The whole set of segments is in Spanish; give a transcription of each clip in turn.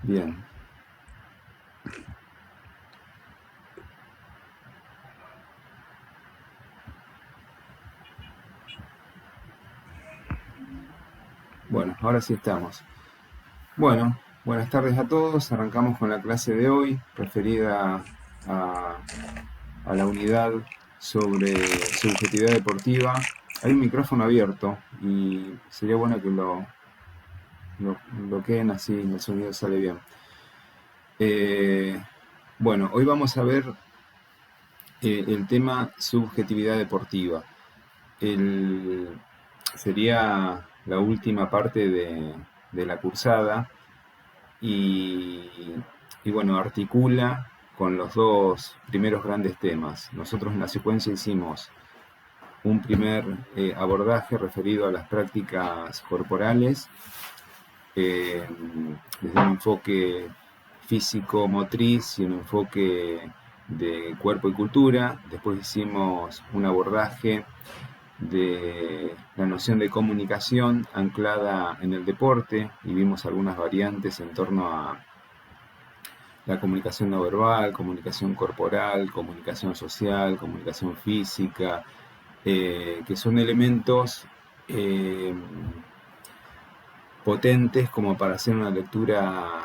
Bien. Bueno, ahora sí estamos. Bueno, buenas tardes a todos. Arrancamos con la clase de hoy, referida a, a la unidad sobre subjetividad deportiva. Hay un micrófono abierto y sería bueno que lo bloqueen, así el sonido sale bien. Bueno, hoy vamos a ver el tema subjetividad deportiva. Sería la última parte de la cursada y, y bueno, articula con los dos primeros grandes temas. Nosotros en la secuencia hicimos un primer abordaje referido a las prácticas corporales desde un enfoque físico-motriz y un enfoque de cuerpo y cultura. Después hicimos un abordaje de la noción de comunicación anclada en el deporte y vimos algunas variantes en torno a la comunicación no verbal, comunicación corporal, comunicación social, comunicación física, que son elementos potentes como para hacer una lectura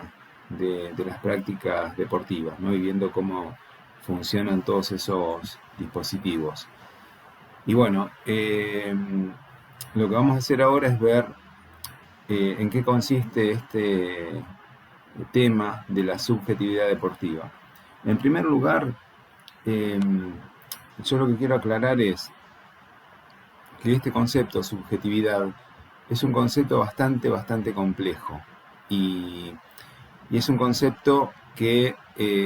de las prácticas deportivas, ¿no? Y viendo cómo funcionan todos esos dispositivos. Y bueno, lo que vamos a hacer ahora es ver en qué consiste este tema de la subjetividad deportiva. En primer lugar, yo lo que quiero aclarar es que este concepto, subjetividad, es un concepto bastante complejo y es un concepto que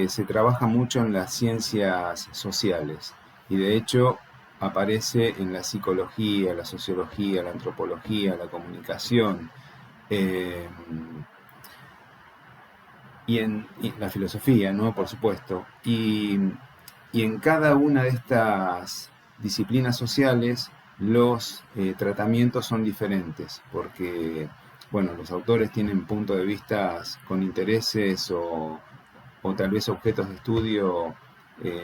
se trabaja mucho en las ciencias sociales y de hecho aparece en la psicología, la sociología, la antropología, la comunicación y la filosofía, ¿no? Por supuesto. Y en cada una de estas disciplinas sociales los tratamientos son diferentes, porque bueno, los autores tienen puntos de vista con intereses o tal vez objetos de estudio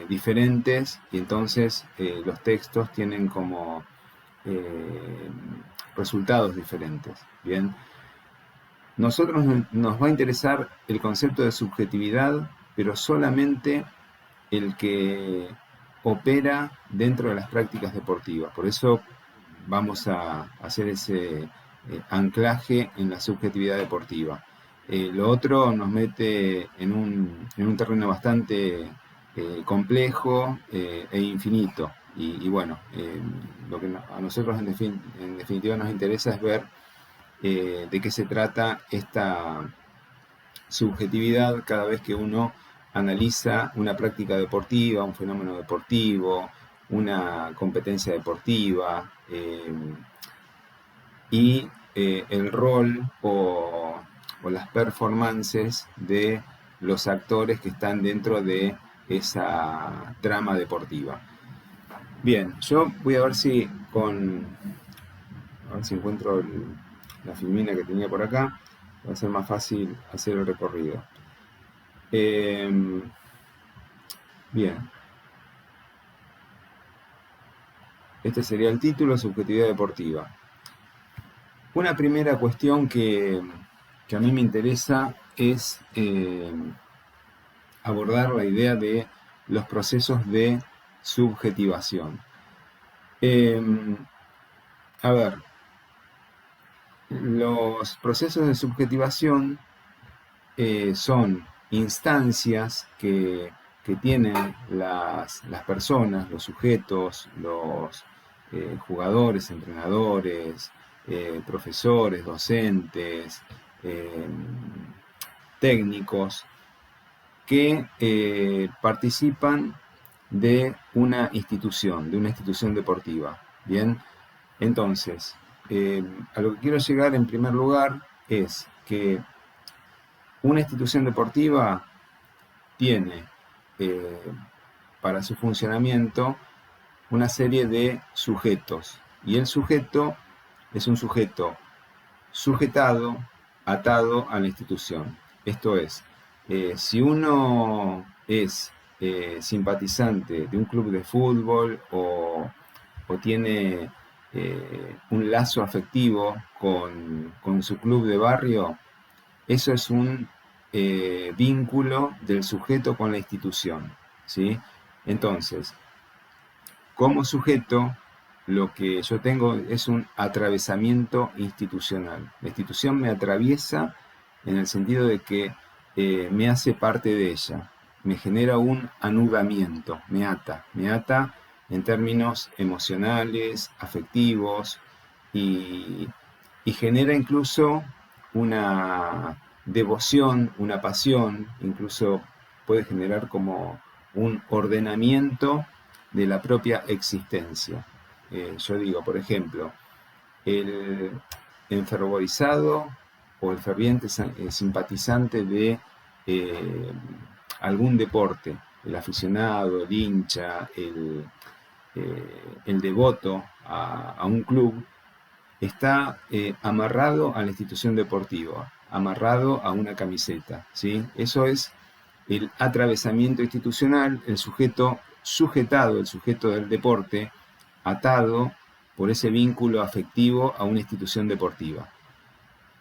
diferentes, y entonces los textos tienen como resultados diferentes. Bien, nosotros nos va a interesar el concepto de subjetividad, pero solamente el que opera dentro de las prácticas deportivas. Por eso vamos a hacer ese anclaje en la subjetividad deportiva. Lo otro nos mete en un terreno bastante complejo e infinito. Y bueno, lo que a nosotros en definitiva nos interesa es ver de qué se trata esta subjetividad cada vez que uno analiza una práctica deportiva, un fenómeno deportivo, una competencia deportiva y el rol o las performances de los actores que están dentro de esa trama deportiva. Bien, yo voy a ver si a ver si encuentro la filmina que tenía por acá, va a ser más fácil hacer el recorrido. Bien. Este sería el título, subjetividad deportiva. Una primera cuestión que a mí me interesa es abordar la idea de los procesos de subjetivación. A ver, los procesos de subjetivación son instancias que tienen las personas, los sujetos, los jugadores, entrenadores, profesores, docentes, técnicos, que participan de una institución deportiva. Bien, entonces, a lo que quiero llegar en primer lugar es que una institución deportiva tiene para su funcionamiento una serie de sujetos y el sujeto es un sujeto sujetado, atado a la institución. Esto es, si uno es simpatizante de un club de fútbol o tiene un lazo afectivo con su club de barrio, eso es un vínculo del sujeto con la institución, ¿sí? Entonces, como sujeto, lo que yo tengo es un atravesamiento institucional. La institución me atraviesa en el sentido de que me hace parte de ella, me genera un anudamiento, me ata en términos emocionales, afectivos y, y genera incluso una devoción, una pasión, incluso puede generar como un ordenamiento de la propia existencia. Yo digo, por ejemplo, el enfervorizado o el ferviente simpatizante de eh, algún deporte, el aficionado, el hincha, el devoto a un club, está amarrado a la institución deportiva, amarrado a una camiseta, ¿sí? Eso es el atravesamiento institucional, el sujeto sujetado, el sujeto del deporte, atado por ese vínculo afectivo a una institución deportiva.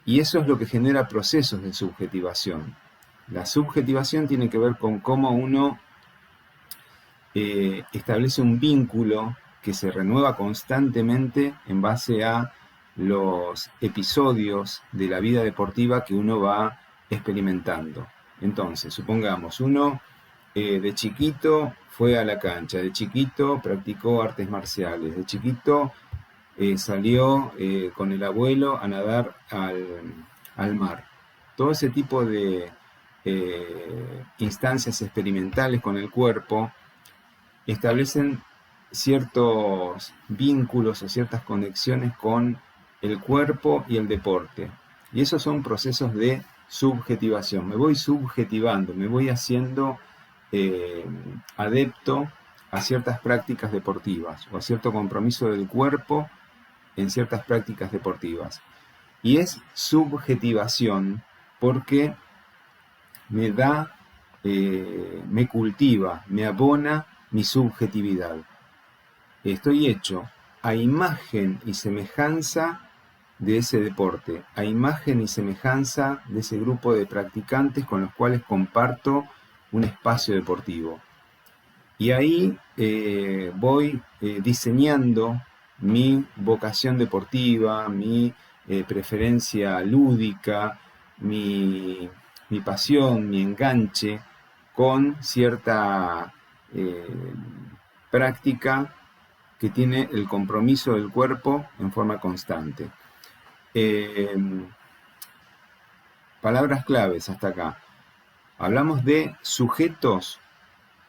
Y eso es lo que genera procesos de subjetivación. La subjetivación tiene que ver con cómo uno establece un vínculo que se renueva constantemente en base a los episodios de la vida deportiva que uno va experimentando. Entonces, supongamos, uno de chiquito fue a la cancha, de chiquito practicó artes marciales, de chiquito salió con el abuelo a nadar al mar. Todo ese tipo de instancias experimentales con el cuerpo establecen ciertos vínculos o ciertas conexiones con el cuerpo y el deporte. Y esos son procesos de subjetivación. Me voy subjetivando, me voy haciendo adepto a ciertas prácticas deportivas o a cierto compromiso del cuerpo en ciertas prácticas deportivas. Y es subjetivación porque me da, me cultiva, me abona mi subjetividad. Estoy hecho a imagen y semejanza de ese deporte, a imagen y semejanza de ese grupo de practicantes con los cuales comparto un espacio deportivo. Y ahí voy diseñando mi vocación deportiva, mi preferencia lúdica, mi pasión, mi enganche con cierta práctica que tiene el compromiso del cuerpo en forma constante. Palabras claves hasta acá. Hablamos de sujetos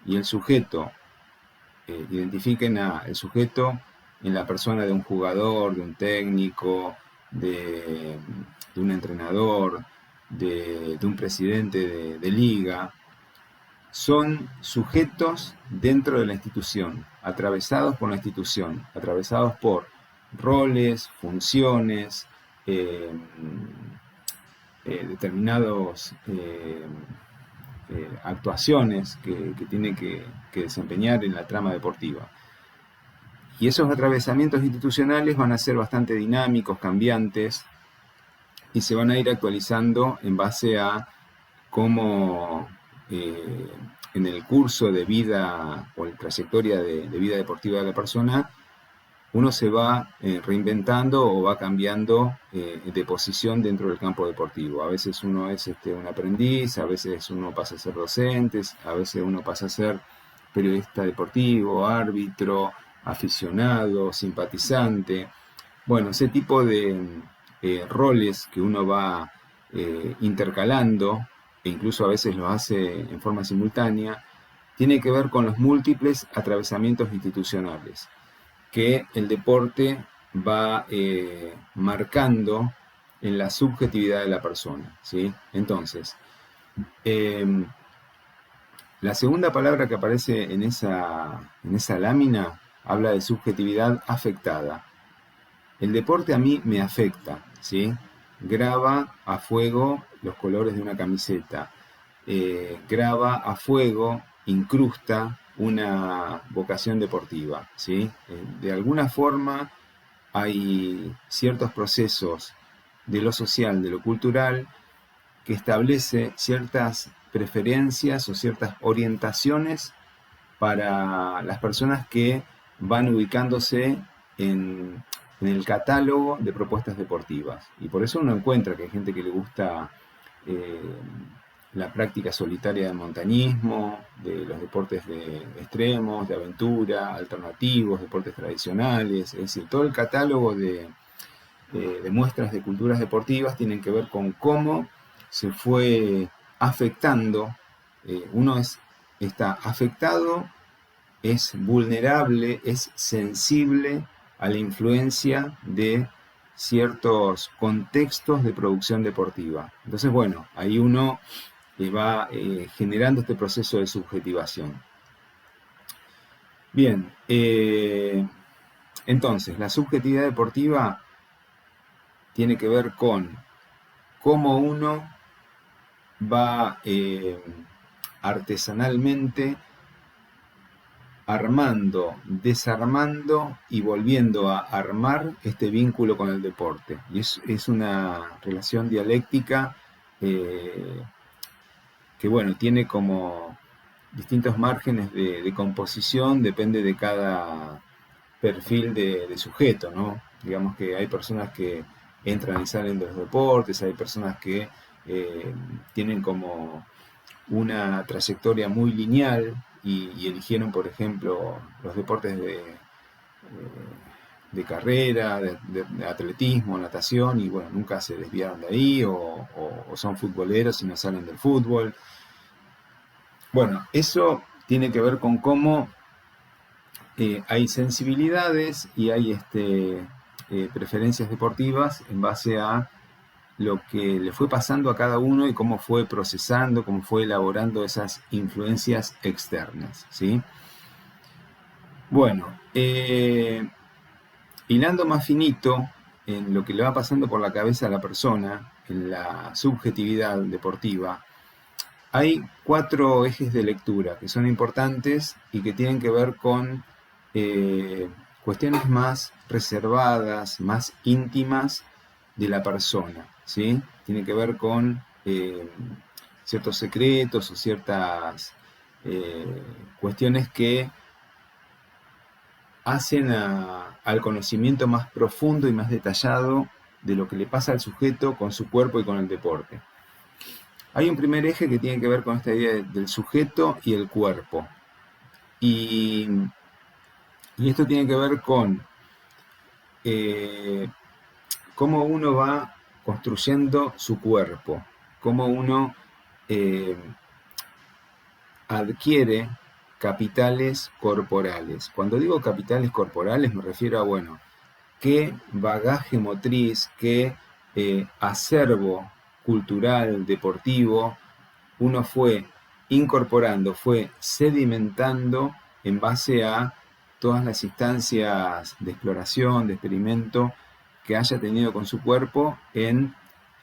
y el sujeto. Identifiquen el sujeto en la persona de un jugador, de un técnico, de un entrenador, de un presidente de liga. Son sujetos dentro de la institución, atravesados por la institución, atravesados por roles, funciones, determinados actuaciones que tiene que desempeñar en la trama deportiva. Y esos atravesamientos institucionales van a ser bastante dinámicos, cambiantes, y se van a ir actualizando en base a cómo en el curso de vida o la trayectoria de vida deportiva de la persona, uno se va reinventando o va cambiando de posición dentro del campo deportivo. A veces uno es un aprendiz, a veces uno pasa a ser docente, a veces uno pasa a ser periodista deportivo, árbitro, aficionado, simpatizante. Bueno, ese tipo de roles que uno va intercalando, e incluso a veces lo hace en forma simultánea, tiene que ver con los múltiples atravesamientos institucionales que el deporte va marcando en la subjetividad de la persona, ¿sí? Entonces, la segunda palabra que aparece en esa lámina habla de subjetividad afectada. El deporte a mí me afecta, ¿sí? Graba a fuego los colores de una camiseta, graba a fuego, incrusta una vocación deportiva, ¿sí? De alguna forma hay ciertos procesos de lo social, de lo cultural, que establece ciertas preferencias o ciertas orientaciones para las personas que van ubicándose en el catálogo de propuestas deportivas. Y por eso uno encuentra que hay gente que le gusta la práctica solitaria del montañismo, de los deportes de extremos, de aventura, alternativos, deportes tradicionales, es decir, todo el catálogo de muestras de culturas deportivas tienen que ver con cómo se fue afectando, uno está afectado, es vulnerable, es sensible a la influencia de ciertos contextos de producción deportiva. Entonces, bueno, ahí uno va generando este proceso de subjetivación. Bien, entonces, la subjetividad deportiva tiene que ver con cómo uno va artesanalmente armando, desarmando y volviendo a armar este vínculo con el deporte. Y es una relación dialéctica que, bueno, tiene como distintos márgenes de composición, depende de cada perfil de sujeto, ¿no? Digamos que hay personas que entran y salen de los deportes, hay personas que tienen como una trayectoria muy lineal y eligieron, por ejemplo, los deportes de carrera, de atletismo, natación, y bueno, nunca se desviaron de ahí, o son futboleros y no salen del fútbol. Bueno, eso tiene que ver con cómo hay sensibilidades y hay preferencias deportivas en base a lo que le fue pasando a cada uno y cómo fue procesando, cómo fue elaborando esas influencias externas, ¿sí? Bueno, hilando más finito en lo que le va pasando por la cabeza a la persona, en la subjetividad deportiva, hay 4 ejes de lectura que son importantes y que tienen que ver con cuestiones más reservadas, más íntimas de la persona, ¿sí? Tiene que ver con ciertos secretos o ciertas cuestiones que hacen al conocimiento más profundo y más detallado de lo que le pasa al sujeto con su cuerpo y con el deporte. Hay un primer eje que tiene que ver con esta idea del sujeto y el cuerpo. Y esto tiene que ver con cómo uno va construyendo su cuerpo, cómo uno adquiere capitales corporales. Cuando digo capitales corporales me refiero a, bueno, qué bagaje motriz, qué acervo cultural, deportivo, uno fue incorporando, fue sedimentando en base a todas las instancias de exploración, de experimento que haya tenido con su cuerpo en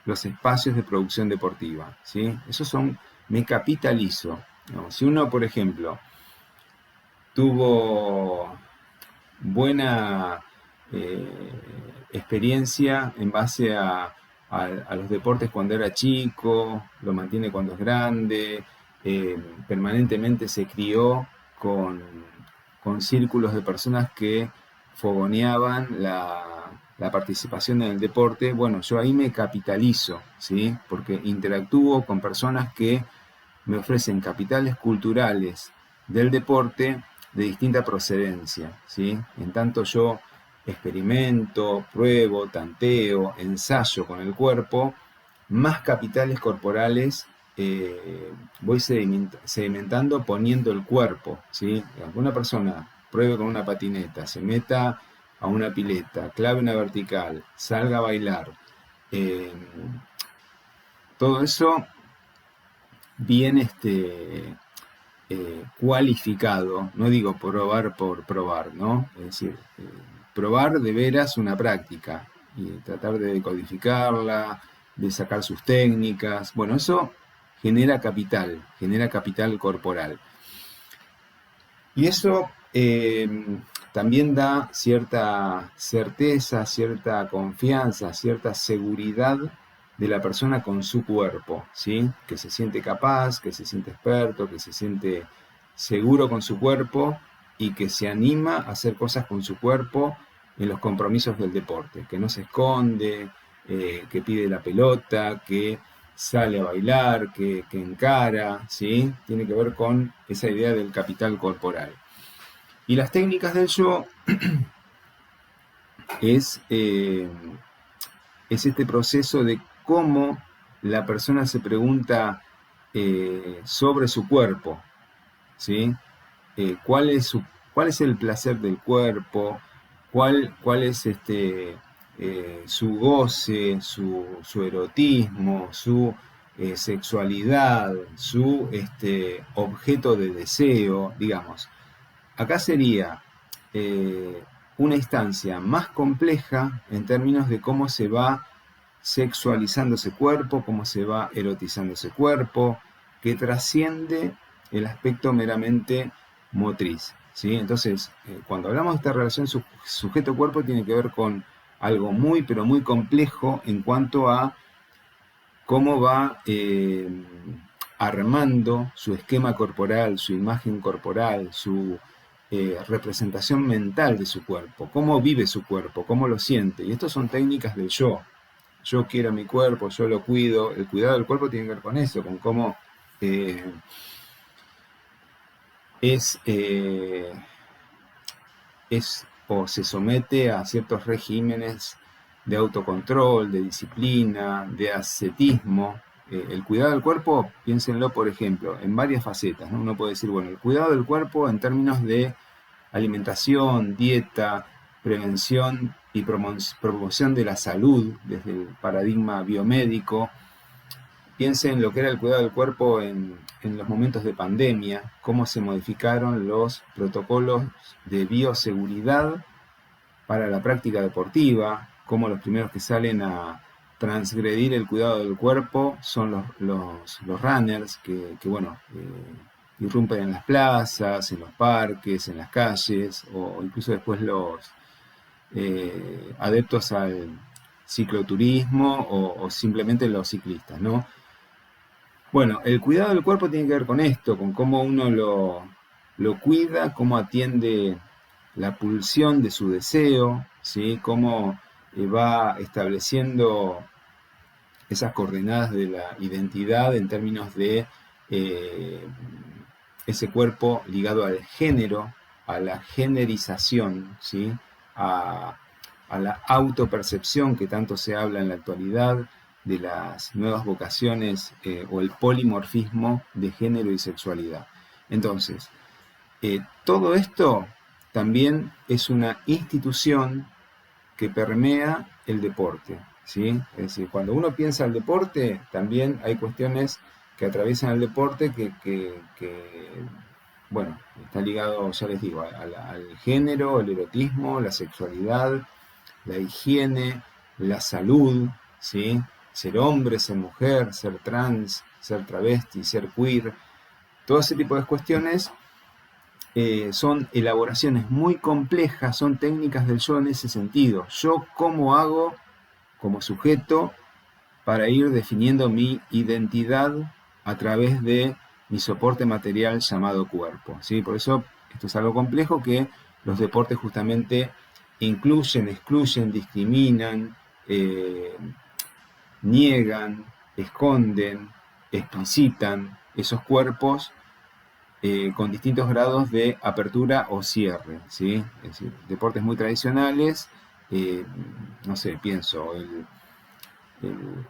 los espacios de producción deportiva, ¿sí? Esos son, me capitalizo. ¿No? Si uno, por ejemplo, tuvo buena experiencia en base a los deportes cuando era chico, lo mantiene cuando es grande, permanentemente se crió con círculos de personas que fogoneaban la participación en el deporte. Bueno, yo ahí me capitalizo, ¿sí? Porque interactúo con personas que me ofrecen capitales culturales del deporte de distinta procedencia, ¿sí? En tanto yo experimento, pruebo, tanteo, ensayo con el cuerpo, más capitales corporales voy sedimentando poniendo el cuerpo, ¿sí? Alguna persona pruebe con una patineta, se meta a una pileta, clave una vertical, salga a bailar, todo eso bien cualificado, no digo probar por probar, ¿no? Es decir, probar de veras una práctica y tratar de decodificarla, de sacar sus técnicas. Bueno, eso genera capital corporal. Y eso también da cierta certeza, cierta confianza, cierta seguridad de la persona con su cuerpo, ¿sí? Que se siente capaz, que se siente experto, que se siente seguro con su cuerpo y que se anima a hacer cosas con su cuerpo en los compromisos del deporte, que no se esconde, que pide la pelota, que sale a bailar, que encara, ¿sí? Tiene que ver con esa idea del capital corporal. Y las técnicas del yo es este proceso de cómo la persona se pregunta sobre su cuerpo, ¿sí? ¿Cuál es el placer del cuerpo? ¿Cuál es su goce, su erotismo, su sexualidad, su objeto de deseo, digamos? Acá sería una instancia más compleja en términos de cómo se va sexualizando ese cuerpo, cómo se va erotizando ese cuerpo, que trasciende el aspecto meramente motriz, ¿sí? Entonces, cuando hablamos de esta relación sujeto-cuerpo, tiene que ver con algo muy, pero muy complejo en cuanto a cómo va armando su esquema corporal, su imagen corporal, su representación mental de su cuerpo, cómo vive su cuerpo, cómo lo siente. Y estas son técnicas del yo. Yo quiero mi cuerpo, yo lo cuido. El cuidado del cuerpo tiene que ver con eso, con cómo es o se somete a ciertos regímenes de autocontrol, de disciplina, de ascetismo. El cuidado del cuerpo, piénsenlo, por ejemplo, en varias facetas, ¿no? Uno puede decir, bueno, el cuidado del cuerpo en términos de alimentación, dieta, prevención y promoción de la salud desde el paradigma biomédico. Piensen lo que era el cuidado del cuerpo en los momentos de pandemia, cómo se modificaron los protocolos de bioseguridad para la práctica deportiva, cómo los primeros que salen a transgredir el cuidado del cuerpo son los runners que irrumpen en las plazas, en los parques, en las calles, o incluso después los adeptos al cicloturismo o simplemente los ciclistas, ¿no? Bueno, el cuidado del cuerpo tiene que ver con esto, con cómo uno lo cuida, cómo atiende la pulsión de su deseo, ¿sí? Cómo va estableciendo esas coordenadas de la identidad en términos de ese cuerpo ligado al género, a la generización, ¿sí? a la autopercepción que tanto se habla en la actualidad, de las nuevas vocaciones o el polimorfismo de género y sexualidad. Entonces, todo esto también es una institución que permea el deporte, ¿sí? Es decir, cuando uno piensa en el deporte, también hay cuestiones que atraviesan el deporte que bueno, está ligado, ya les digo, al género, el erotismo, la sexualidad, la higiene, la salud, ¿sí? Ser hombre, ser mujer, ser trans, ser travesti, ser queer, todo ese tipo de cuestiones son elaboraciones muy complejas, son técnicas del yo en ese sentido. Yo cómo hago como sujeto para ir definiendo mi identidad a través de mi soporte material llamado cuerpo, ¿sí? Por eso esto es algo complejo que los deportes justamente incluyen, excluyen, discriminan, niegan, esconden, explicitan esos cuerpos con distintos grados de apertura o cierre, ¿sí? Es decir, deportes muy tradicionales, no sé, pienso,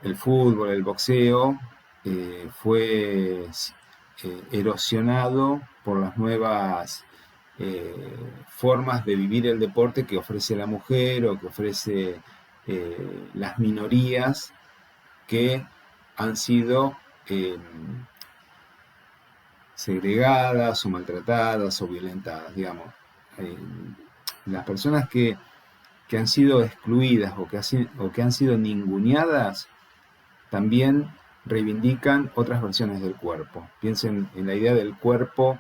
el fútbol, el boxeo, fue erosionado por las nuevas formas de vivir el deporte que ofrece la mujer o que ofrece las minorías que han sido segregadas o maltratadas o violentadas, digamos. Las personas que han sido excluidas o que han sido ninguneadas también reivindican otras versiones del cuerpo. Piensen en la idea del cuerpo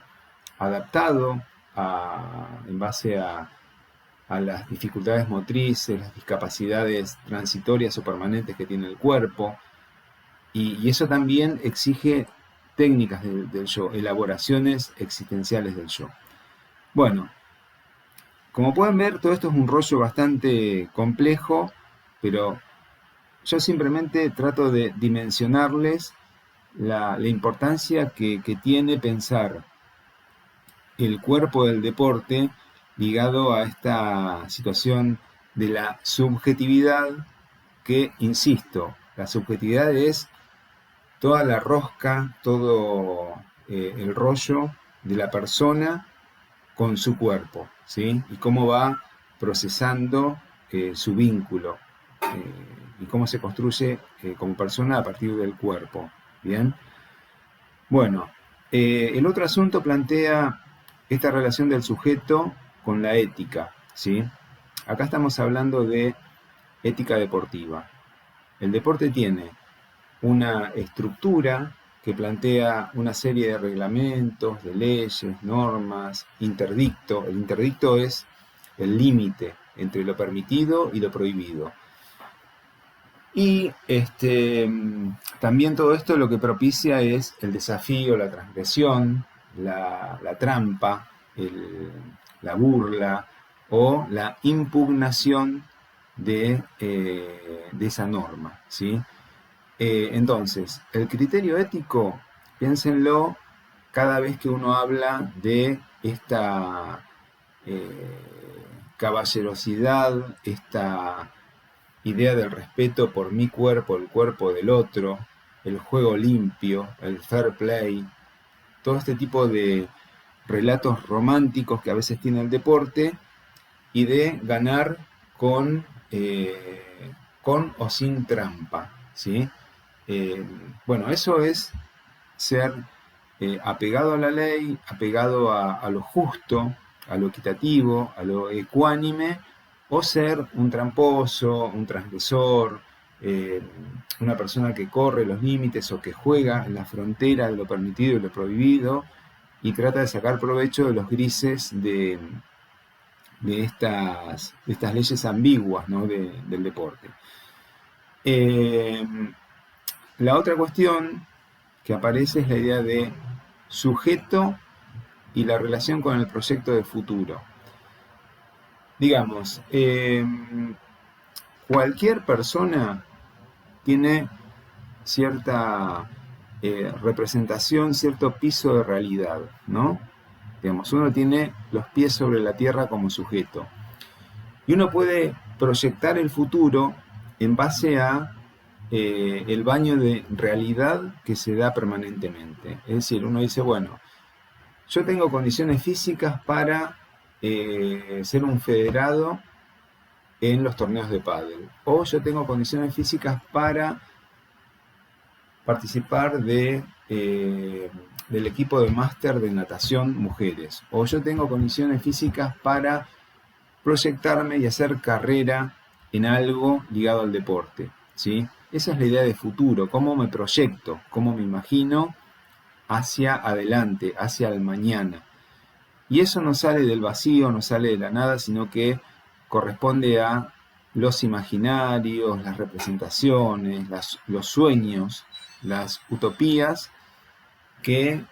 adaptado en base a las dificultades motrices, las discapacidades transitorias o permanentes que tiene el cuerpo, y eso también exige técnicas del yo, elaboraciones existenciales del yo. Bueno, como pueden ver, todo esto es un rollo bastante complejo, pero yo simplemente trato de dimensionarles la importancia que tiene pensar el cuerpo del deporte ligado a esta situación de la subjetividad que, insisto, la subjetividad es toda la rosca, todo el rollo de la persona con su cuerpo, ¿sí? Y cómo va procesando su vínculo y cómo se construye como persona a partir del cuerpo, ¿bien? Bueno, el otro asunto plantea esta relación del sujeto con la ética, ¿sí? Acá estamos hablando de ética deportiva. El deporte tiene una estructura que plantea una serie de reglamentos, de leyes, normas, interdicto. El interdicto es el límite entre lo permitido y lo prohibido. Y también todo esto lo que propicia es el desafío, la transgresión, la trampa, la burla o la impugnación de esa norma, ¿sí? Entonces, el criterio ético, piénsenlo cada vez que uno habla de esta caballerosidad, esta idea del respeto por mi cuerpo, el cuerpo del otro, el juego limpio, el fair play, todo este tipo de relatos románticos que a veces tiene el deporte y de ganar con o sin trampa, ¿sí? Bueno, eso es ser apegado a la ley, apegado a lo justo, a lo equitativo, a lo ecuánime, o ser un tramposo, un transgresor, una persona que corre los límites o que juega en la frontera de lo permitido y lo prohibido y trata de sacar provecho de los grises de estas leyes ambiguas, ¿no? del deporte. La otra cuestión que aparece es la idea de sujeto y la relación con el proyecto de futuro. Digamos, cualquier persona tiene cierta representación, cierto piso de realidad, ¿no? Digamos, uno tiene los pies sobre la tierra como sujeto. Y uno puede proyectar el futuro en base a el baño de realidad que se da permanentemente. Es decir, uno dice, bueno, yo tengo condiciones físicas para ser un federado en los torneos de pádel. O yo tengo condiciones físicas para participar del equipo de máster de natación mujeres. O yo tengo condiciones físicas para proyectarme y hacer carrera en algo ligado al deporte, ¿sí? Esa es la idea de futuro, cómo me proyecto, cómo me imagino hacia adelante, hacia el mañana. Y eso no sale del vacío, no sale de la nada, sino que corresponde a los imaginarios, las representaciones, los sueños, las utopías que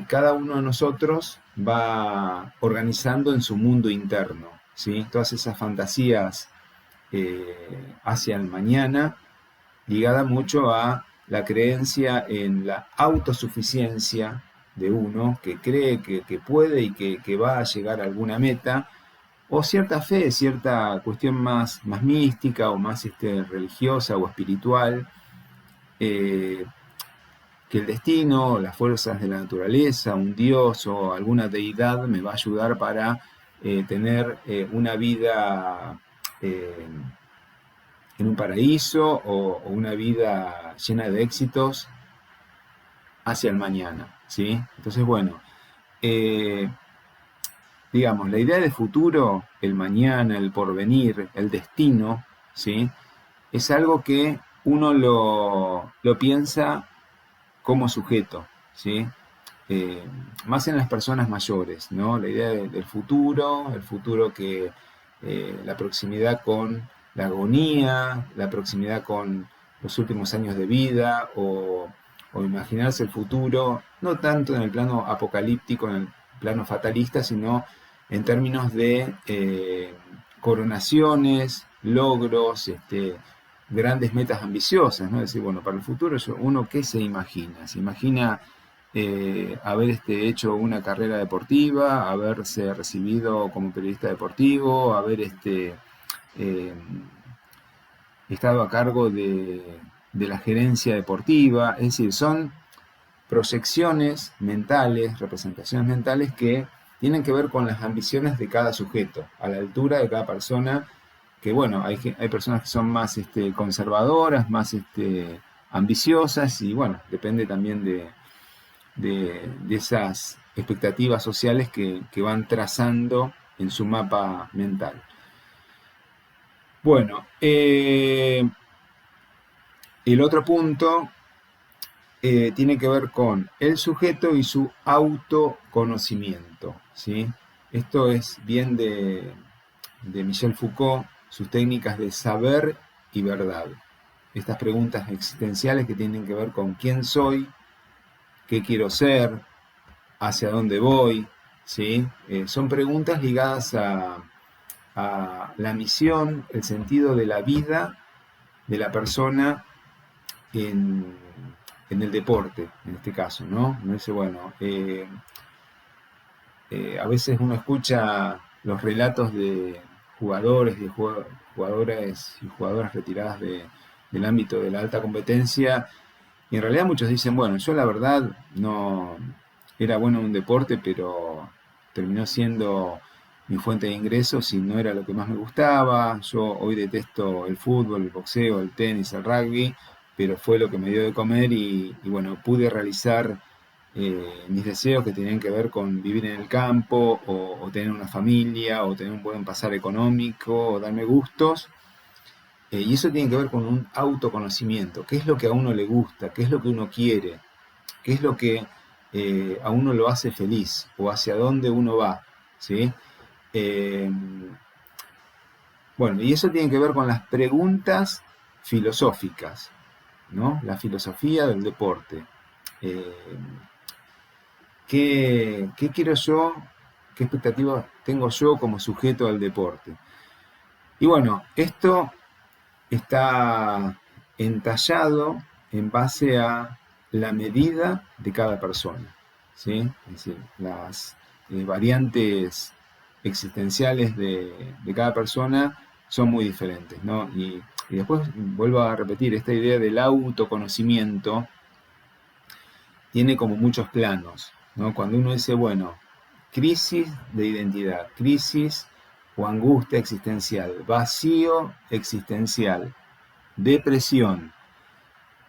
cada uno de nosotros va organizando en su mundo interno, ¿sí? Todas esas fantasías hacia el mañana, ligada mucho a la creencia en la autosuficiencia de uno, que cree que puede y que va a llegar a alguna meta, o cierta fe, cierta cuestión más mística o más religiosa o espiritual, que el destino, las fuerzas de la naturaleza, un dios o alguna deidad me va a ayudar para tener una vida en un paraíso o una vida llena de éxitos hacia el mañana, ¿sí? Entonces, bueno, digamos, la idea de futuro, el mañana, el porvenir, el destino, ¿sí? Es algo que uno lo piensa como sujeto, ¿sí? Más en las personas mayores, ¿no? La idea del futuro, el futuro que la proximidad con la agonía, la proximidad con los últimos años de vida, o imaginarse el futuro, no tanto en el plano apocalíptico, en el plano fatalista, sino en términos de coronaciones, logros, grandes metas ambiciosas, ¿no? Es decir, bueno, para el futuro, uno, ¿qué se imagina? Se imagina haber hecho una carrera deportiva, haberse recibido como periodista deportivo, haber eh, estado a cargo de la gerencia deportiva. Es decir, son proyecciones mentales, representaciones mentales que tienen que ver con las ambiciones de cada sujeto, a la altura de cada persona, que bueno, hay personas que son más conservadoras, más ambiciosas, y bueno, depende también de esas expectativas sociales que van trazando en su mapa mental. Bueno, el otro punto tiene que ver con el sujeto y su autoconocimiento, ¿sí? Esto es bien de Michel Foucault, sus técnicas de saber y verdad. Estas preguntas existenciales que tienen que ver con quién soy, qué quiero ser, hacia dónde voy, ¿sí? Son preguntas ligadas a la misión, el sentido de la vida de la persona en el deporte, en este caso, ¿no? No dice, bueno, a veces uno escucha los relatos de jugadores, de jugadoras y jugadoras retiradas del ámbito de la alta competencia, y en realidad muchos dicen, bueno, yo la verdad no era bueno en un deporte, pero terminó siendo mi fuente de ingresos y no era lo que más me gustaba. Yo hoy detesto el fútbol, el boxeo, el tenis, el rugby, pero fue lo que me dio de comer y bueno, pude realizar mis deseos que tenían que ver con vivir en el campo o tener una familia o tener un buen pasar económico o darme gustos. Y eso tiene que ver con un autoconocimiento. ¿Qué es lo que a uno le gusta? ¿Qué es lo que uno quiere? ¿Qué es lo que a uno lo hace feliz? ¿O hacia dónde uno va? ¿Sí? Eh, bueno, y eso tiene que ver con las preguntas filosóficas, ¿no? La filosofía del deporte. Eh, ¿qué quiero yo? ¿Qué expectativas tengo yo como sujeto al deporte? Y bueno, esto está entallado en base a la medida de cada persona, ¿sí? Es decir, las variantes existenciales de cada persona son muy diferentes, ¿no? Y después vuelvo a repetir, esta idea del autoconocimiento tiene como muchos planos, ¿no? Cuando uno dice, bueno, crisis de identidad, crisis o angustia existencial, vacío existencial, depresión,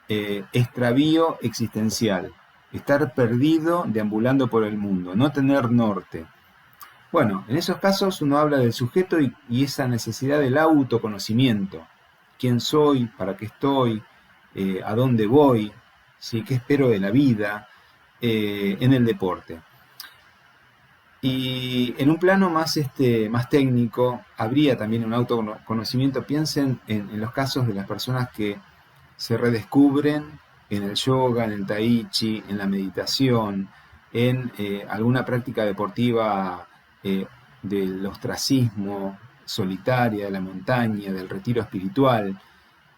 extravío existencial, estar perdido deambulando por el mundo, no tener norte. Bueno, en esos casos uno habla del sujeto y esa necesidad del autoconocimiento. ¿Quién soy? ¿Para qué estoy? ¿A dónde voy? ¿Sí? ¿Qué espero de la vida? En el deporte. Y en un plano más técnico, habría también un autoconocimiento. Piensen en los casos de las personas que se redescubren en el yoga, en el tai chi, en la meditación, en alguna práctica deportiva del ostracismo, solitaria, de la montaña, del retiro espiritual,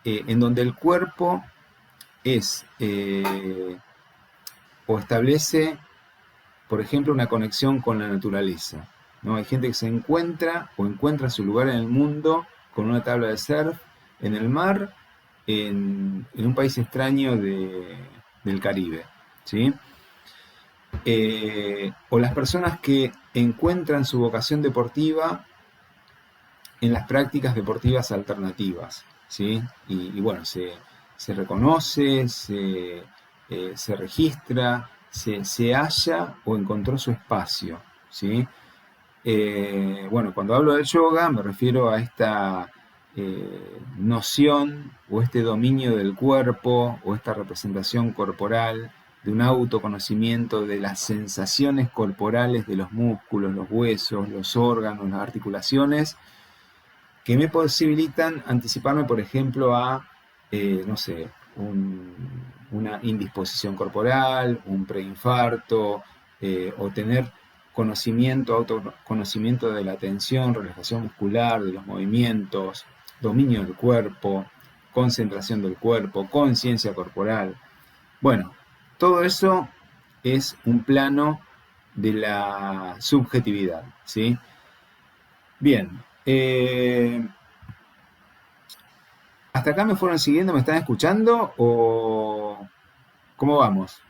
en donde el cuerpo es o establece, por ejemplo, una conexión con la naturaleza, ¿no? Hay gente que se encuentra o encuentra su lugar en el mundo con una tabla de surf en el mar, en un país extraño del Caribe, ¿sí? O las personas que encuentran su vocación deportiva en las prácticas deportivas alternativas, ¿sí? Y bueno, se reconoce, se registra, se halla o encontró su espacio, ¿sí? Bueno, cuando hablo del yoga me refiero a esta noción o este dominio del cuerpo o esta representación corporal, de un autoconocimiento de las sensaciones corporales de los músculos, los huesos, los órganos, las articulaciones, que me posibilitan anticiparme, por ejemplo, a, no sé, una indisposición corporal, un preinfarto, o tener conocimiento, autoconocimiento de la tensión, relajación muscular, de los movimientos, dominio del cuerpo, concentración del cuerpo, conciencia corporal. Bueno, todo eso es un plano de la subjetividad, ¿sí? Bien, ¿hasta acá me fueron siguiendo? ¿Me están escuchando? ¿O cómo vamos?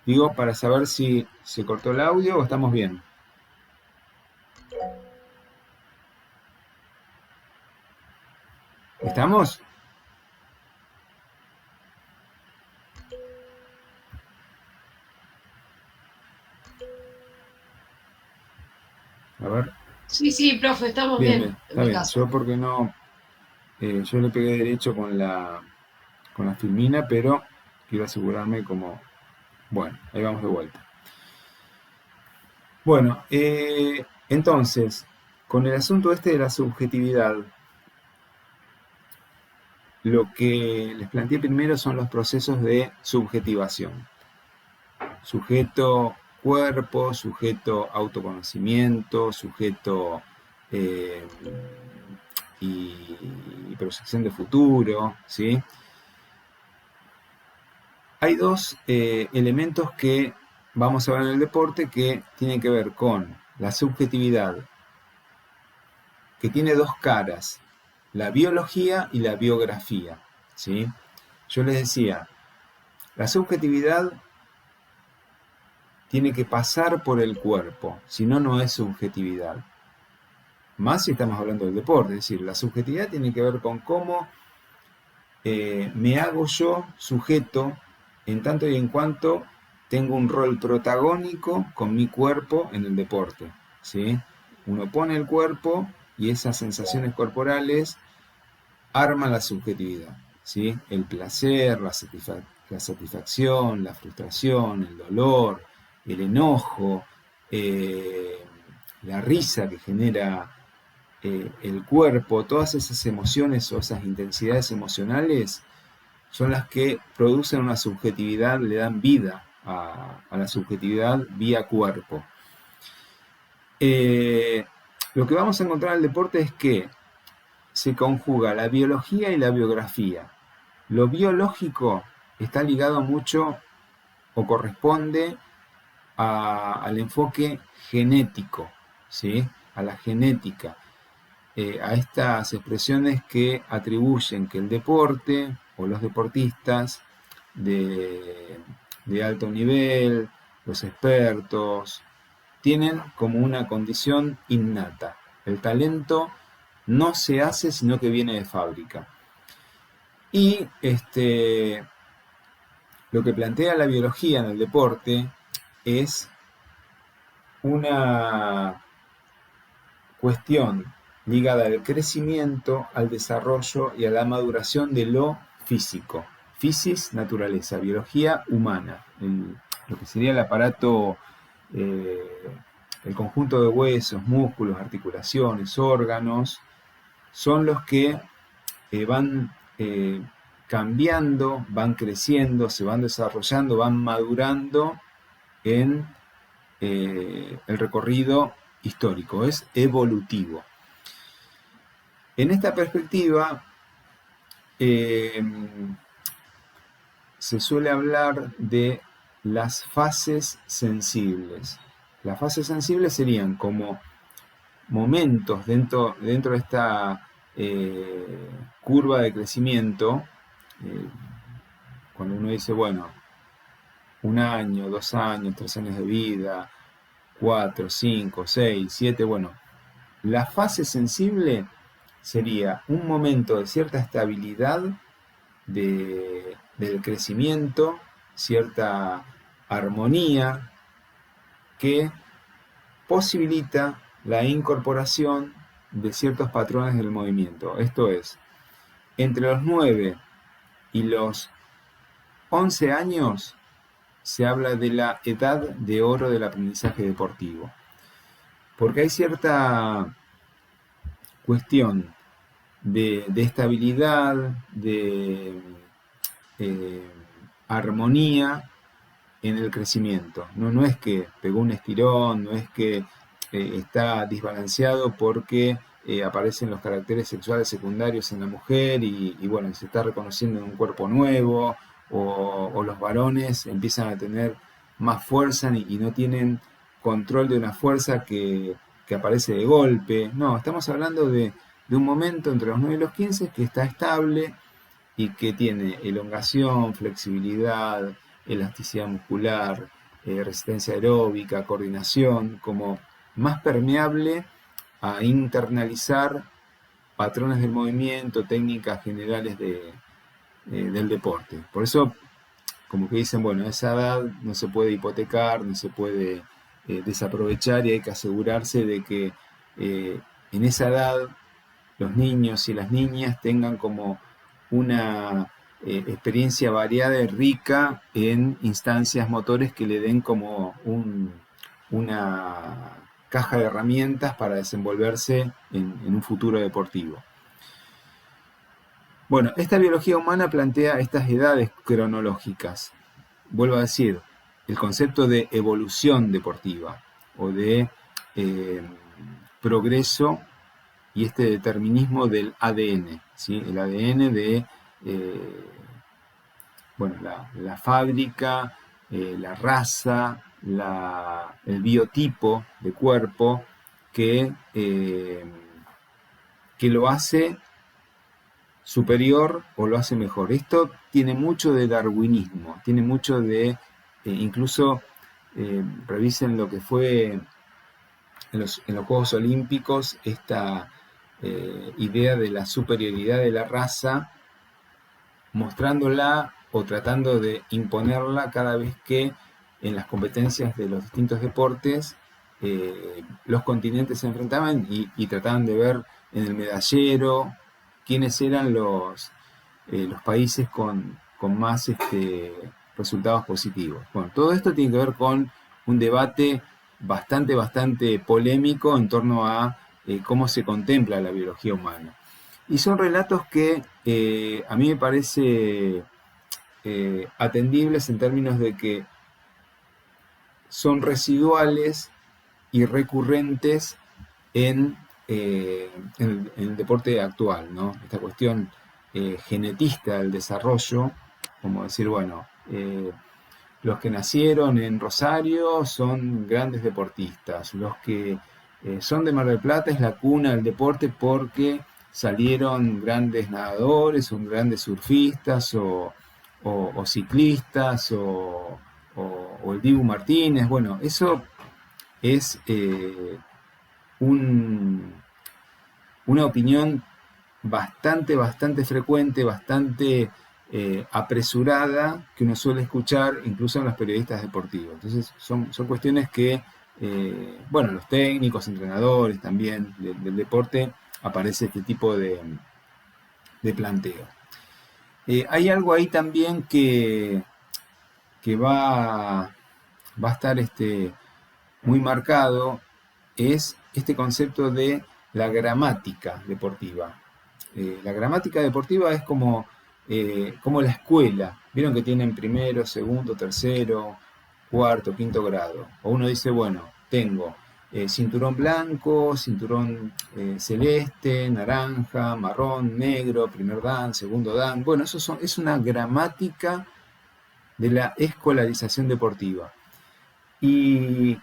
Digo, para saber si se cortó el audio o estamos bien. ¿Estamos? A ver. Sí, sí, profe, estamos Bien, bien, bien, en está mi bien. caso. Yo porque no, yo le pegué derecho con la filmina, pero quiero asegurarme como, bueno, ahí vamos de vuelta. Bueno, entonces, con el asunto este de la subjetividad, lo que les planteé primero son los procesos de subjetivación. Sujeto cuerpo, sujeto autoconocimiento, sujeto eh, y proyección de futuro, ¿sí? Hay dos elementos que vamos a ver en el deporte que tienen que ver con la subjetividad, que tiene dos caras, la biología y la biografía, ¿sí? Yo les decía, la subjetividad tiene que pasar por el cuerpo, si no, no es subjetividad. Más si estamos hablando del deporte, es decir, la subjetividad tiene que ver con cómo me hago yo sujeto en tanto y en cuanto tengo un rol protagónico con mi cuerpo en el deporte, ¿sí? Uno pone el cuerpo y esas sensaciones corporales arman la subjetividad, ¿sí? El placer, la satisfacción, la frustración, el dolor, el enojo, la risa que genera el cuerpo, todas esas emociones o esas intensidades emocionales son las que producen una subjetividad, le dan vida a la subjetividad vía cuerpo. Lo que vamos a encontrar en el deporte es que se conjuga la biología y la biografía. Lo biológico está ligado mucho o corresponde al enfoque genético, ¿sí? A la genética, a estas expresiones que atribuyen que el deporte o los deportistas de alto nivel, los expertos, tienen como una condición innata. El talento no se hace, sino que viene de fábrica. Y lo que plantea la biología en el deporte es una cuestión ligada al crecimiento, al desarrollo y a la maduración de lo físico. Fisis, naturaleza, biología humana, lo que sería el aparato, el conjunto de huesos, músculos, articulaciones, órganos, son los que van cambiando, van creciendo, se van desarrollando, van madurando en el recorrido histórico, es evolutivo. En esta perspectiva, se suele hablar de las fases sensibles. Las fases sensibles serían como momentos dentro de esta curva de crecimiento, eh, cuando uno dice, bueno, 1 año, 2 años, 3 años de vida, 4, 5, 6, 7, bueno, la fase sensible sería un momento de cierta estabilidad del crecimiento, cierta armonía que posibilita la incorporación de ciertos patrones del movimiento. Esto es, entre los 9 y los 11 años se habla de la edad de oro del aprendizaje deportivo. Porque hay cierta cuestión de estabilidad, de armonía en el crecimiento. No es que pegó un estirón, no es que está desbalanceado porque aparecen los caracteres sexuales secundarios en la mujer y bueno, se está reconociendo en un cuerpo nuevo, o los varones empiezan a tener más fuerza y no tienen control de una fuerza que aparece de golpe. No, estamos hablando de un momento entre los 9 y los 15 que está estable y que tiene elongación, flexibilidad, elasticidad muscular, resistencia aeróbica, coordinación, como más permeable a internalizar patrones del movimiento, técnicas generales del deporte. Por eso, como que dicen, bueno, a esa edad no se puede hipotecar, no se puede desaprovechar y hay que asegurarse de que en esa edad los niños y las niñas tengan como una experiencia variada y rica en instancias motores que le den como una caja de herramientas para desenvolverse en un futuro deportivo. Bueno, esta biología humana plantea estas edades cronológicas. Vuelvo a decir, el concepto de evolución deportiva o de progreso y este determinismo del ADN, ¿sí? El ADN de bueno, la fábrica, la raza, el biotipo de cuerpo que lo hace superior o lo hace mejor. Esto tiene mucho de darwinismo, tiene mucho de, incluso revisen lo que fue en los Juegos Olímpicos, esta idea de la superioridad de la raza, mostrándola o tratando de imponerla cada vez que en las competencias de los distintos deportes los continentes se enfrentaban y trataban de ver en el medallero quiénes eran los países con más resultados positivos. Bueno, todo esto tiene que ver con un debate bastante polémico en torno a cómo se contempla la biología humana. Y son relatos que a mí me parece atendibles en términos de que son residuales y recurrentes en el deporte actual, ¿no? Esta cuestión genetista del desarrollo, como decir, bueno, los que nacieron en Rosario son grandes deportistas, los que son de Mar del Plata es la cuna del deporte porque salieron grandes nadadores, o grandes surfistas, o ciclistas, o el Dibu Martínez. Bueno, eso es una opinión bastante frecuente, bastante apresurada, que uno suele escuchar incluso en los periodistas deportivos. Entonces son cuestiones que, bueno, los técnicos, entrenadores también del deporte, aparece este tipo de planteo. Hay algo ahí también que va a estar muy marcado, es este concepto de la gramática deportiva. La gramática deportiva es como la escuela. Vieron que tienen primero, segundo, tercero, cuarto, quinto grado. O uno dice, bueno, tengo cinturón blanco, cinturón celeste, naranja, marrón, negro, primer dan, segundo dan. Bueno, es una gramática de la escolarización deportiva. Y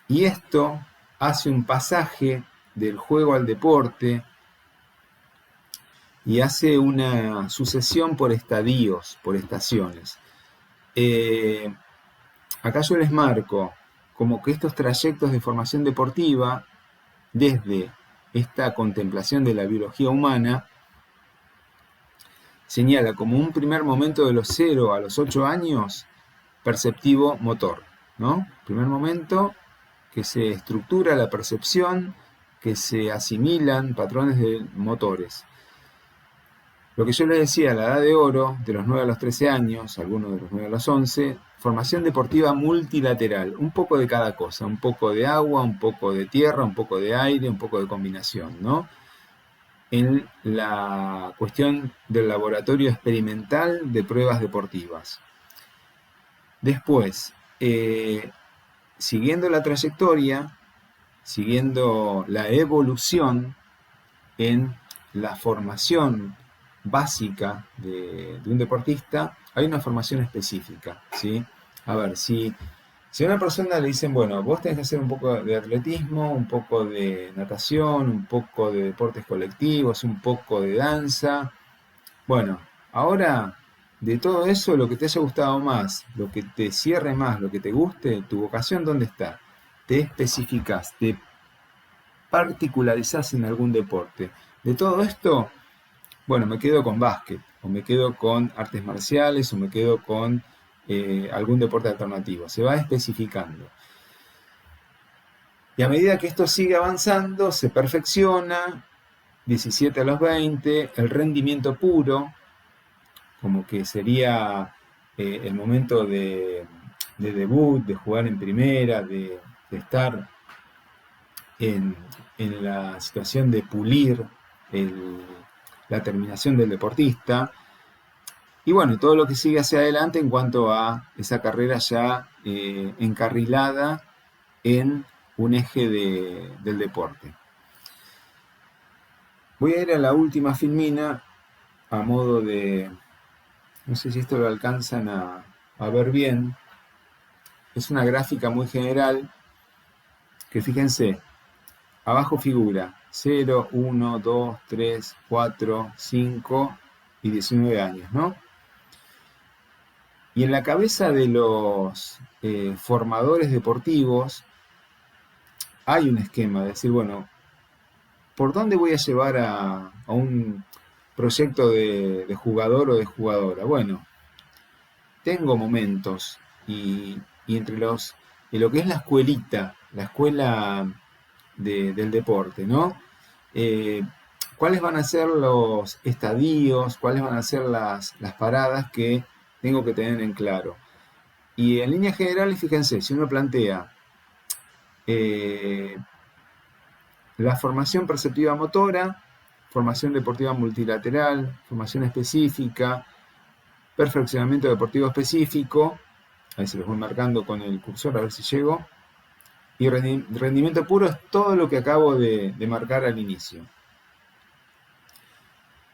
esto hace un pasaje del juego al deporte y hace una sucesión por estadios, por estaciones. Acá yo les marco como que estos trayectos de formación deportiva, desde esta contemplación de la biología humana, señala como un primer momento de los 0 a los 8 años perceptivo motor, ¿no? Primer momento que se estructura la percepción que se asimilan, patrones de motores. Lo que yo les decía, la edad de oro, de los 9 a los 13 años, algunos de los 9 a los 11, formación deportiva multilateral, un poco de cada cosa, un poco de agua, un poco de tierra, un poco de aire, un poco de combinación, ¿no? En la cuestión del laboratorio experimental de pruebas deportivas. Después, siguiendo la trayectoria, siguiendo la evolución en la formación básica de un deportista, hay una formación específica, ¿sí? A ver, si a una persona le dicen, bueno, vos tenés que hacer un poco de atletismo, un poco de natación, un poco de deportes colectivos, un poco de danza, bueno, ahora de todo eso, lo que te haya gustado más, lo que te cierre más, lo que te guste, tu vocación, ¿dónde está? Te especificás, te particularizás en algún deporte. De todo esto, bueno, me quedo con básquet, o me quedo con artes marciales, o me quedo con algún deporte alternativo. Se va especificando. Y a medida que esto sigue avanzando, se perfecciona, 17 a los 20, el rendimiento puro, como que sería el momento de debut, de jugar en primera, de estar en, en la situación de pulir la terminación del deportista. Y bueno, todo lo que sigue hacia adelante en cuanto a esa carrera ya encarrilada en un eje del deporte. Voy a ir a la última filmina a modo de, no sé si esto lo alcanzan a ver bien, es una gráfica muy general que fíjense, abajo figura 0, 1, 2, 3, 4, 5 y 19 años, ¿no? Y en la cabeza de los formadores deportivos hay un esquema de decir, bueno, ¿por dónde voy a llevar a un proyecto de jugador o de jugadora? Bueno, tengo momentos y entre lo que es la escuelita, la escuela del deporte, ¿no? ¿Cuáles van a ser los estadios? ¿Cuáles van a ser las paradas que tengo que tener en claro? Y en líneas generales, fíjense, si uno plantea la formación perceptiva motora, formación deportiva multilateral, formación específica, perfeccionamiento deportivo específico, ahí se los voy marcando con el cursor a ver si llego, y rendimiento puro es todo lo que acabo de marcar al inicio.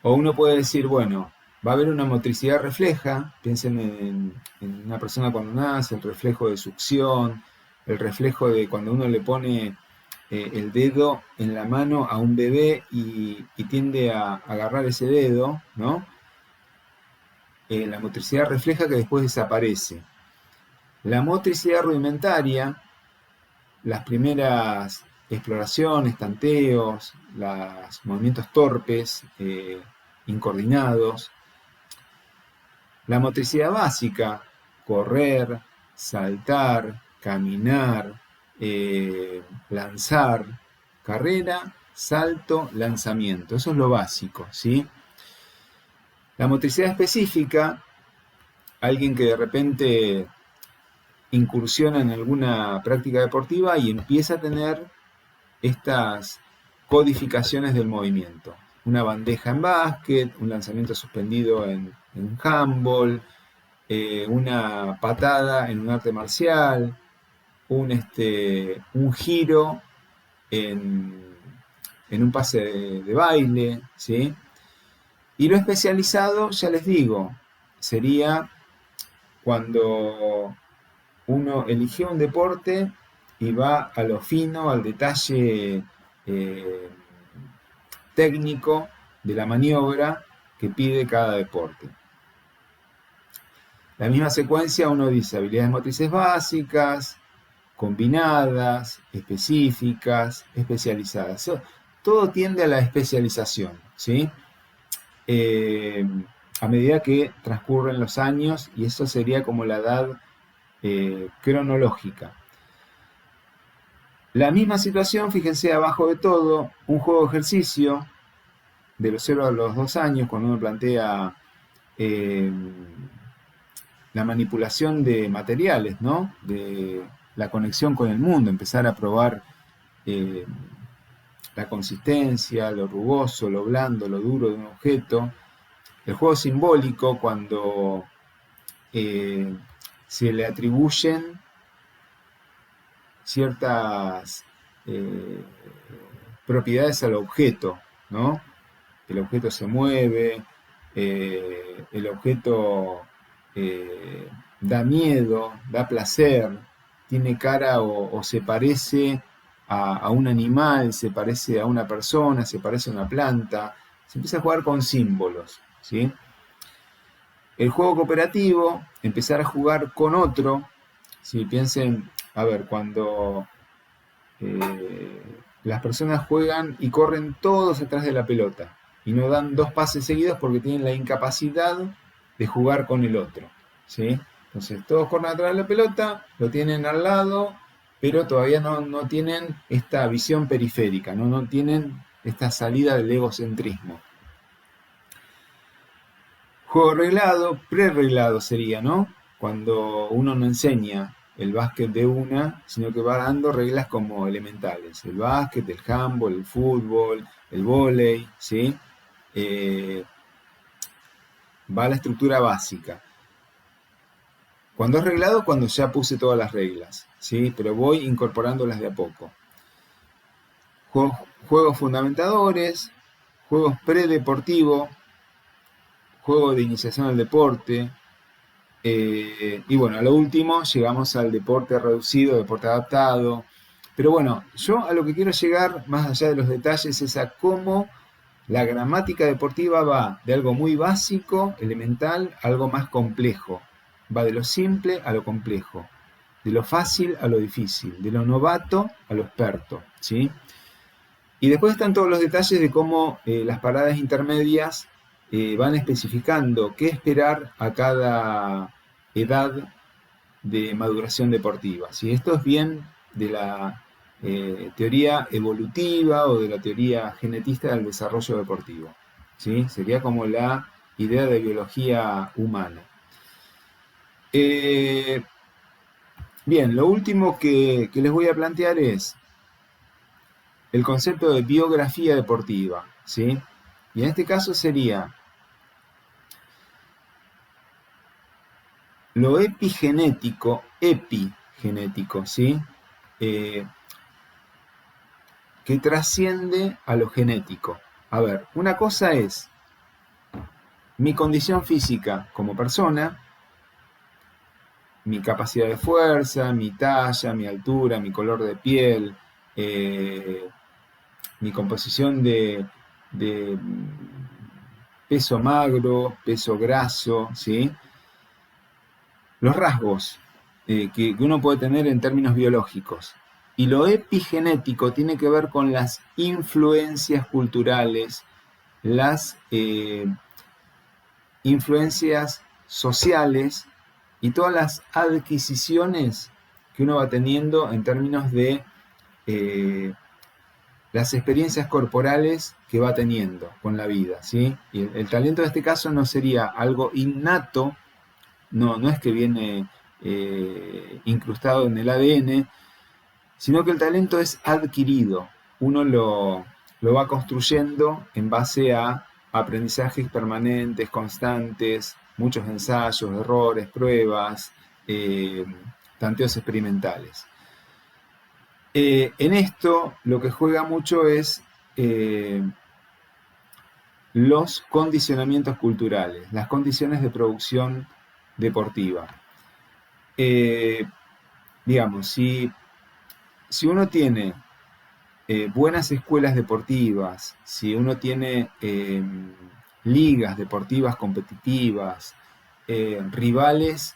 O uno puede decir, bueno, va a haber una motricidad refleja, piensen en una persona cuando nace, el reflejo de succión, el reflejo de cuando uno le pone el dedo en la mano a un bebé y tiende a agarrar ese dedo, ¿no? La motricidad refleja que después desaparece. La motricidad rudimentaria, las primeras exploraciones, tanteos, los movimientos torpes, incoordinados. La motricidad básica, correr, saltar, caminar, lanzar, carrera, salto, lanzamiento. Eso es lo básico, ¿sí? La motricidad específica, alguien que de repente incursiona en alguna práctica deportiva y empieza a tener estas codificaciones del movimiento. Una bandeja en básquet, un lanzamiento suspendido en handball, una patada en un arte marcial, un giro en un pase de baile, ¿sí? Y lo especializado, ya les digo, sería cuando uno eligió un deporte y va a lo fino, al detalle técnico de la maniobra que pide cada deporte. La misma secuencia uno dice habilidades motrices básicas, combinadas, específicas, especializadas. Todo tiende a la especialización, ¿sí? A medida que transcurren los años, y eso sería como la edad cronológica. La misma situación, fíjense abajo de todo, un juego de ejercicio de los 0 a los 2 años, cuando uno plantea la manipulación de materiales, ¿no? De la conexión con el mundo, empezar a probar eh, la consistencia, lo rugoso, lo blando, lo duro de un objeto. El juego simbólico, cuando se le atribuyen ciertas propiedades al objeto, ¿no? El objeto se mueve, el objeto da miedo, da placer, tiene cara o se parece a un animal, se parece a una persona, se parece a una planta. Se empieza a jugar con símbolos, ¿sí? El juego cooperativo, empezar a jugar con otro. Si piensen, a ver, cuando las personas juegan y corren todos atrás de la pelota y no dan 2 pases seguidos porque tienen la incapacidad de jugar con el otro, ¿sí? Entonces todos corren atrás de la pelota, lo tienen al lado, pero todavía no tienen esta visión periférica, no tienen esta salida del egocentrismo. Juego reglado, prereglado sería, ¿no? Cuando uno no enseña el básquet de una, sino que va dando reglas como elementales. El básquet, el handball, el fútbol, el vóley, ¿sí? Va la estructura básica. Cuando es reglado, cuando ya puse todas las reglas, ¿sí? Pero voy incorporándolas de a poco. Juegos fundamentadores, juegos predeportivos, juego de iniciación al deporte, y bueno, a lo último llegamos al deporte reducido, deporte adaptado. Pero bueno, yo a lo que quiero llegar, más allá de los detalles, es a cómo la gramática deportiva va de algo muy básico, elemental, a algo más complejo. Va de lo simple a lo complejo, de lo fácil a lo difícil, de lo novato a lo experto, ¿sí? Y después están todos los detalles de cómo las paradas intermedias van especificando qué esperar a cada edad de maduración deportiva. ¿Sí? Esto es bien de la teoría evolutiva o de la teoría genetista del desarrollo deportivo. ¿Sí? Sería como la idea de biología humana. Bien, lo último que les voy a plantear es el concepto de biografía deportiva, ¿sí? Y en este caso sería lo epigenético, ¿sí? Que trasciende a lo genético. A ver, una cosa es mi condición física como persona, mi capacidad de fuerza, mi talla, mi altura, mi color de piel, mi composición de peso magro, peso graso, ¿sí? Los rasgos que uno puede tener en términos biológicos. Y lo epigenético tiene que ver con las influencias culturales, las influencias sociales y todas las adquisiciones que uno va teniendo en términos de las experiencias corporales que va teniendo con la vida, ¿sí? Y el talento en este caso no sería algo innato, no es que viene incrustado en el ADN, sino que el talento es adquirido. Uno lo va construyendo en base a aprendizajes permanentes, constantes, muchos ensayos, errores, pruebas, tanteos experimentales. En esto lo que juega mucho es los condicionamientos culturales, las condiciones de producción deportiva. Digamos, si uno tiene buenas escuelas deportivas, si uno tiene ligas deportivas competitivas, rivales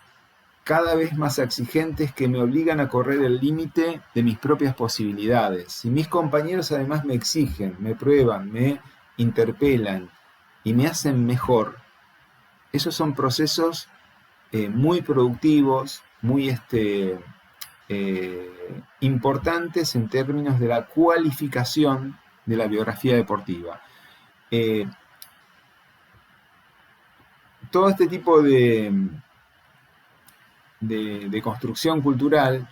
cada vez más exigentes que me obligan a correr el límite de mis propias posibilidades. Si mis compañeros además me exigen, me prueban, me interpelan y me hacen mejor, esos son procesos muy productivos, muy importantes en términos de la cualificación de la biografía deportiva. Todo este tipo de construcción cultural,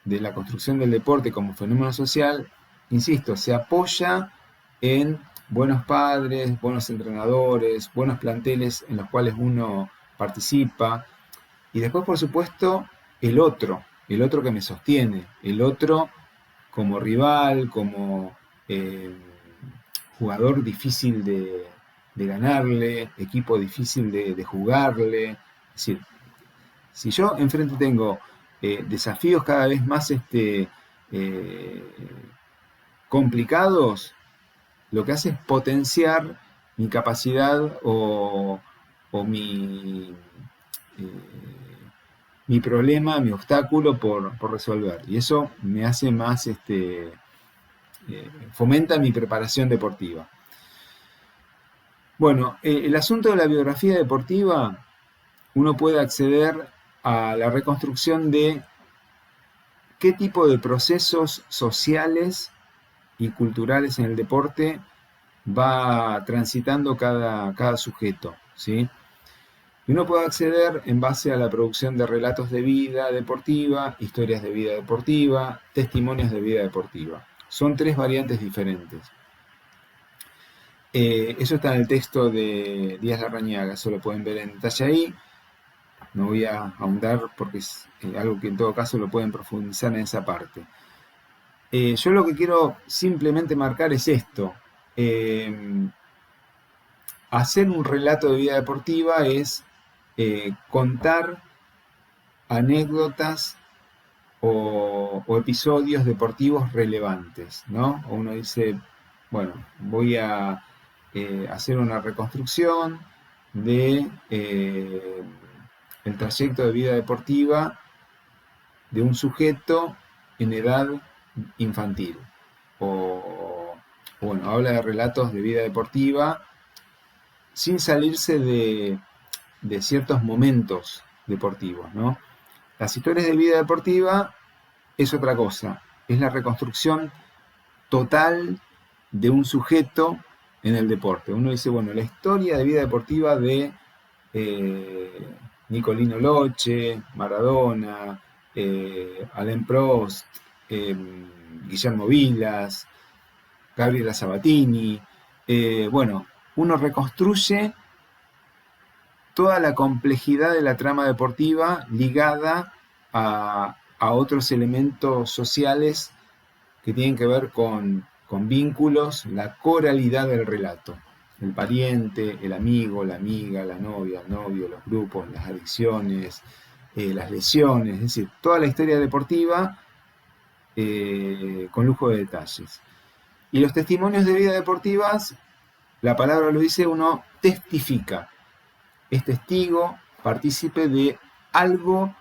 de la construcción del deporte como fenómeno social, insisto, se apoya en buenos padres, buenos entrenadores, buenos planteles en los cuales uno participa, y después, por supuesto, el otro que me sostiene, el otro como rival, como jugador difícil de ganarle, equipo difícil de jugarle. Es decir, si yo enfrente tengo desafíos cada vez más complicados, lo que hace es potenciar mi capacidad o mi problema, mi obstáculo por resolver. Y eso me hace más, fomenta mi preparación deportiva. Bueno, el asunto de la biografía deportiva, uno puede acceder a la reconstrucción de qué tipo de procesos sociales y culturales en el deporte va transitando cada sujeto, ¿sí? Y uno puede acceder en base a la producción de relatos de vida deportiva, historias de vida deportiva, testimonios de vida deportiva. Son 3 variantes diferentes. Eso está en el texto de Díaz Larrañaga, eso lo pueden ver en detalle ahí. No voy a ahondar porque es algo que en todo caso lo pueden profundizar en esa parte. Yo lo que quiero simplemente marcar es esto. Hacer un relato de vida deportiva es contar anécdotas o episodios deportivos relevantes, ¿no? O uno dice, bueno, voy a hacer una reconstrucción de el trayecto de vida deportiva de un sujeto en edad infantil. O bueno, habla de relatos de vida deportiva sin salirse de ciertos momentos deportivos, ¿no? Las historias de vida deportiva es otra cosa, es la reconstrucción total de un sujeto en el deporte. Uno dice, bueno, la historia de vida deportiva de Nicolino Loche, Maradona, Alain Prost, Guillermo Vilas, Gabriela Sabatini. Bueno, uno reconstruye toda la complejidad de la trama deportiva ligada a otros elementos sociales que tienen que ver con vínculos, la coralidad del relato. El pariente, el amigo, la amiga, la novia, el novio, los grupos, las adicciones, las lesiones, es decir, toda la historia deportiva con lujo de detalles. Y los testimonios de vida deportivas, la palabra lo dice, uno testifica, es testigo, partícipe de algo,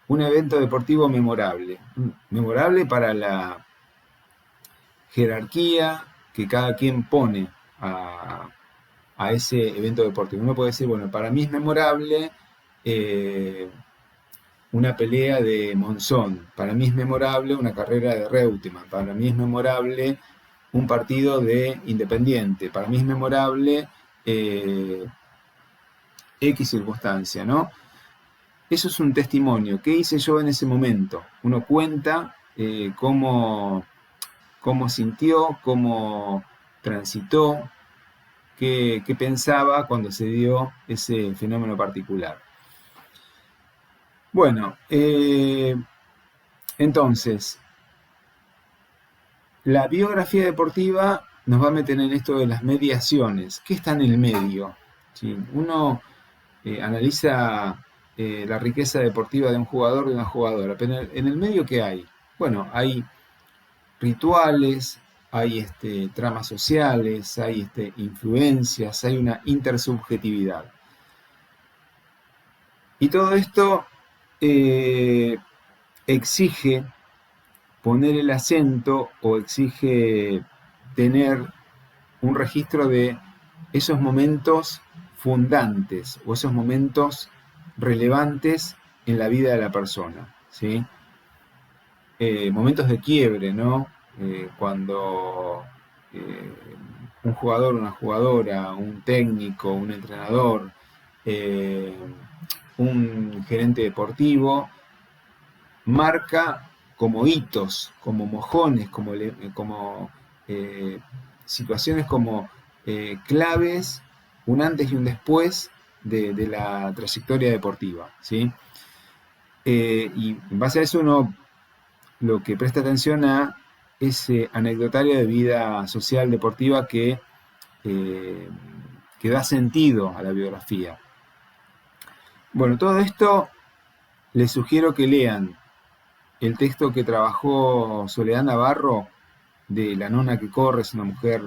un evento deportivo memorable para la jerarquía que cada quien pone a ese evento deportivo. Uno puede decir, bueno, para mí es memorable una pelea de Monzón, para mí es memorable una carrera de Reutemann, para mí es memorable un partido de Independiente, para mí es memorable X circunstancia, ¿no? Eso es un testimonio. ¿Qué hice yo en ese momento? Uno cuenta cómo sintió, cómo transitó, qué pensaba cuando se dio ese fenómeno particular. Bueno, entonces, la biografía deportiva nos va a meter en esto de las mediaciones. ¿Qué está en el medio? ¿Sí? Uno analiza la riqueza deportiva de un jugador, de una jugadora, pero en el medio, ¿qué hay? Bueno, hay rituales, hay tramas sociales, hay influencias, hay una intersubjetividad. Y todo esto exige poner el acento o exige tener un registro de esos momentos fundantes o esos momentos relevantes en la vida de la persona, ¿sí? momentos de quiebre, ¿no? Cuando un jugador, una jugadora, un técnico, un entrenador, eh, un gerente deportivo, marca como hitos, como mojones, como eh, situaciones como claves, un antes y un después de la trayectoria deportiva, ¿sí? Y en base a eso uno lo que presta atención a ese anecdotario de vida social deportiva eh, que da sentido a la biografía. Bueno, todo esto les sugiero que lean el texto que trabajó Soledad Navarro de La nona que corre, es una mujer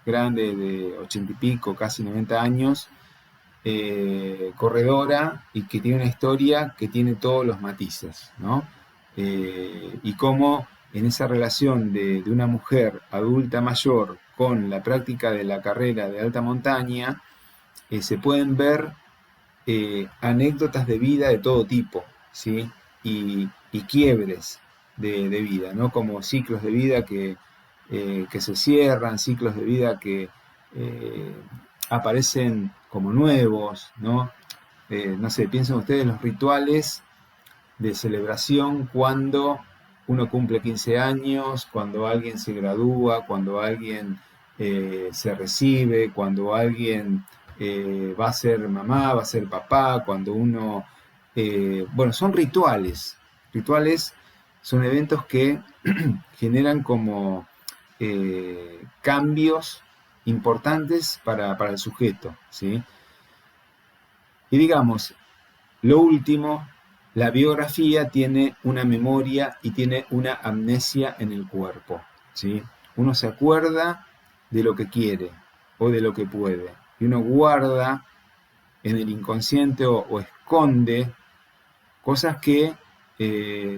grande de 80 y pico, casi 90 años, corredora y que tiene una historia que tiene todos los matices, ¿no? Y cómo en esa relación de una mujer adulta mayor con la práctica de la carrera de alta montaña, se pueden ver anécdotas de vida de todo tipo, ¿sí? Y quiebres de vida, ¿no? Como ciclos de vida que se cierran, ciclos de vida que eh, aparecen como nuevos, ¿no? No sé, piensen ustedes los rituales de celebración cuando uno cumple 15 años, cuando alguien se gradúa, cuando alguien se recibe, cuando alguien va a ser mamá, va a ser papá, cuando uno... bueno, son rituales. Rituales son eventos que generan como cambios importantes para el sujeto, ¿sí? Y digamos, lo último, la biografía tiene una memoria y tiene una amnesia en el cuerpo, ¿sí? Uno se acuerda de lo que quiere o de lo que puede. Y uno guarda en el inconsciente o esconde cosas que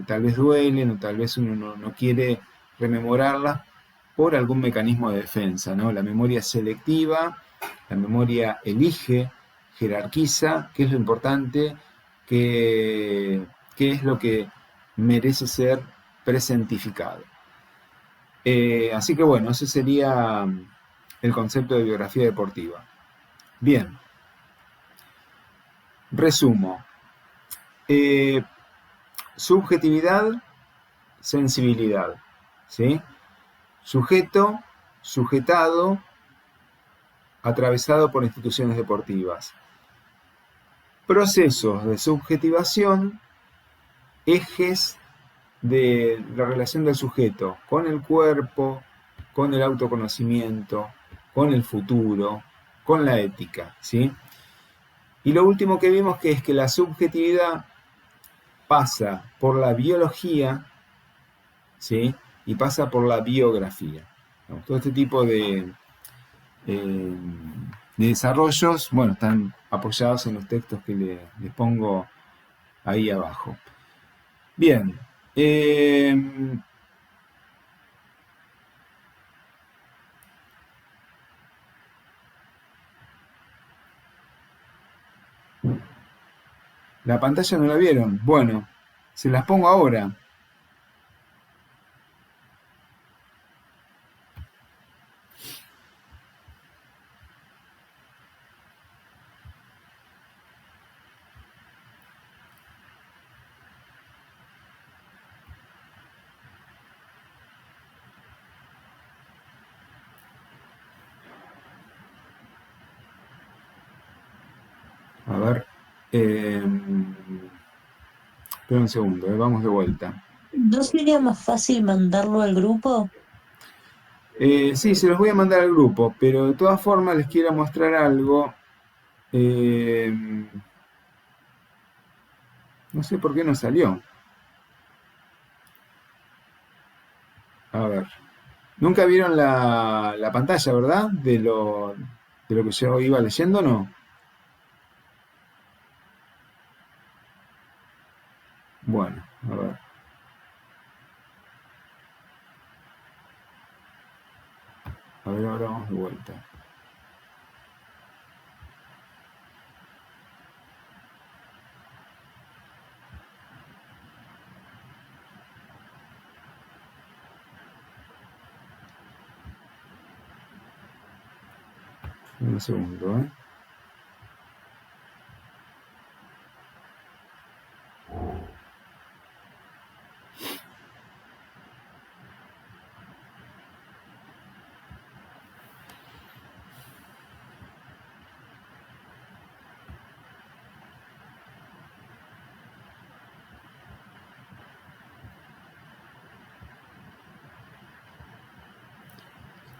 tal vez duelen o tal vez uno no quiere rememorarlas por algún mecanismo de defensa, ¿no? La memoria selectiva, la memoria elige, jerarquiza, qué es lo importante, qué es lo que merece ser presentificado. Así que bueno, ese sería el concepto de biografía deportiva. Bien, resumo. Eh, Subjetividad, sensibilidad, ¿sí? Sujeto, sujetado, atravesado por instituciones deportivas. Procesos de subjetivación, ejes de la relación del sujeto con el cuerpo, con el autoconocimiento, con el futuro, con la ética, ¿sí? Y lo último que vimos que es que la subjetividad pasa por la biología, ¿sí? Y pasa por la biografía. ¿No? Todo este tipo eh, de desarrollos, bueno, están apoyados en los textos que les pongo ahí abajo. Bien. La pantalla no la vieron. Bueno, se las pongo ahora. A ver. Espera un segundo, vamos de vuelta. ¿No sería más fácil mandarlo al grupo? Sí, se los voy a mandar al grupo, pero de todas formas les quiero mostrar algo. Eh, no sé por qué no salió. A ver. Nunca vieron la pantalla, ¿verdad? De lo que yo iba leyendo, ¿no? Bueno, a ver. A ver, ahora vamos de vuelta. Un segundo, ¿eh?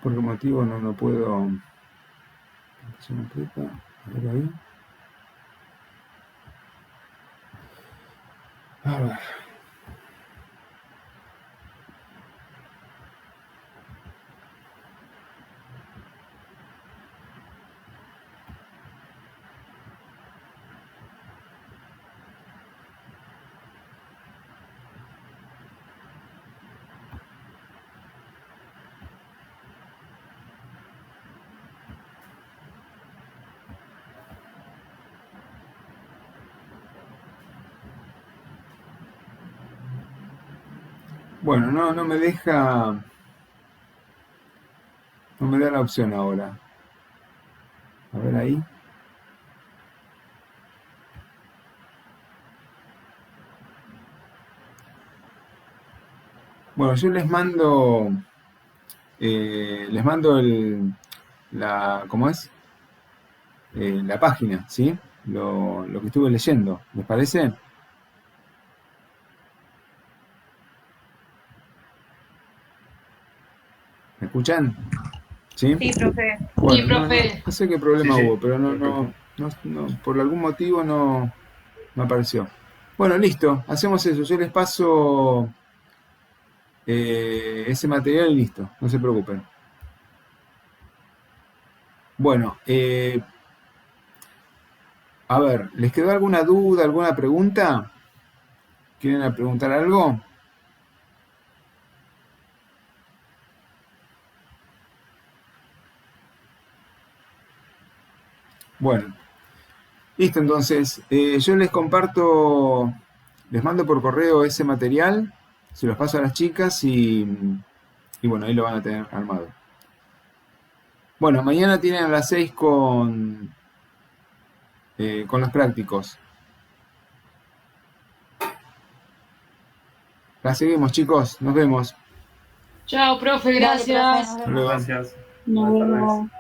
¿Por qué motivo no puedo? Se me aprieta. A ver ahí. A ver. Bueno, no me deja, no me da la opción ahora. A ver ahí. Bueno, yo les mando ¿cómo es? La página, ¿sí? Lo que estuve leyendo, ¿les parece? ¿Me escuchan? ¿Sí? Sí, profe. Bueno, Sí, profe. no sé qué problema Sí, sí, hubo, pero por algún motivo no apareció. Bueno, listo, hacemos eso. Yo les paso ese material y listo, no se preocupen. Bueno, a ver, ¿les quedó alguna duda, alguna pregunta? ¿Quieren preguntar algo? Bueno, listo, entonces, yo les comparto, les mando por correo ese material, se los paso a las chicas y bueno, ahí lo van a tener armado. Bueno, mañana tienen a las 6 con los prácticos. La seguimos, chicos, nos vemos. Chao, profe, Dale, profe, gracias. nos Hasta vemos. luego. gracias. Nos Buenas tardes. vemos.